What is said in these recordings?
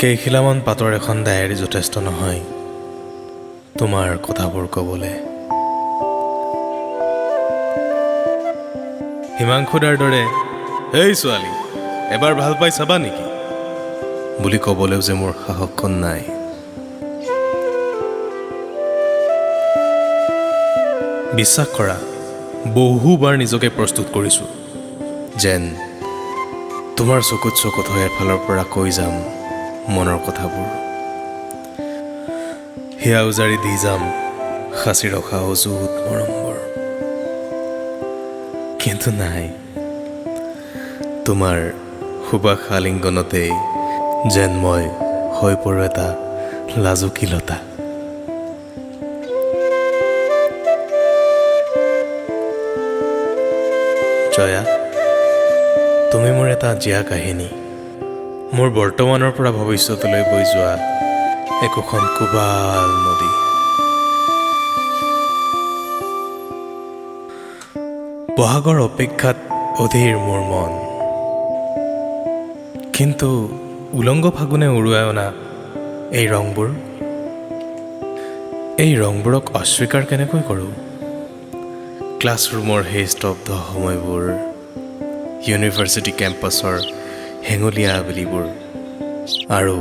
কেইখিলামান পাতৰ এখন ডায়েৰী যথেষ্ট নহয় তোমাৰ কথাবোৰ ক'বলৈ। হিমাংশুদাৰ দৰে এই ছোৱালী এবাৰ ভাল পাই চাবা নেকি বুলি ক'বলৈও যে মোৰ সাহসখন নাই। বিশ্বাস কৰা, বহুবাৰ নিজকে প্ৰস্তুত কৰিছোঁ যেন তোমাৰ চকুত চকুত হৈ এফালৰ পৰা কৈ যাম মনৰ কথাবোৰ, হিয়া উজাৰি দি যাম সাঁচি ৰখা অযুত মৰমবোৰ। কিন্তু নাই, তোমাৰ সুবাস আলিংগনতেই যেন মই হৈ পৰোঁ এটা লাজুকী লতা। জয়া, তুমি মোৰ এটা জীয়া কাহিনী, মোৰ বৰ্তমানৰ পৰা ভৱিষ্যতলৈ বৈ যোৱা একোখন কোবাল নদী। বহাগৰ অপেক্ষাত অধীৰ মোৰ মন, কিন্তু উলংগ ফাগুনে উৰুৱাই অনা এই ৰংবোৰক অস্বীকাৰ কেনেকৈ কৰোঁ? ক্লাছৰুমৰ সেই স্তব্ধ সময়বোৰ, ইউনিভাৰ্চিটি কেম্পাছৰ হেঙুলীয়া আবেলিবোৰ আৰু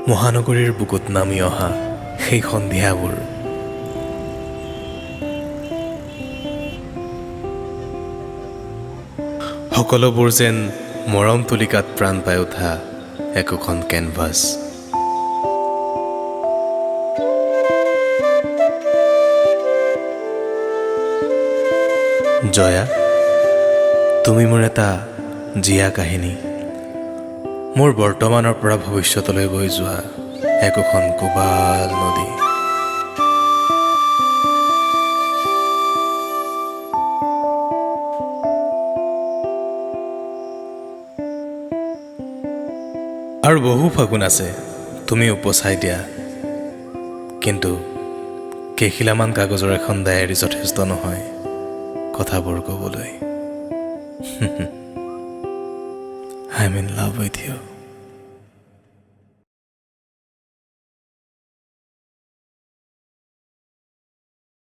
মহানগৰীৰ বুকুত নামি অহা সেই সন্ধিয়াবোৰ। সকলোবোৰ যেন মৰম তুলিকাত প্ৰাণ পাই উঠা একোখন কেনভাছ। জয়া, তুমি মোৰ এটা জীয়া কাহিনী, মোৰ বৰ্তমানৰ পৰা ভৱিষ্যতলৈ বৈ যোৱা একোখন কোবাল নদী। আৰু বহু ফাগুন আছে তুমি উপচাই দিয়া, কিন্তু কেইখিলামান কাগজৰ এখন ডায়েৰী যথেষ্ট নহয় কথাবোৰ ক'বলৈ। I'm in love with you.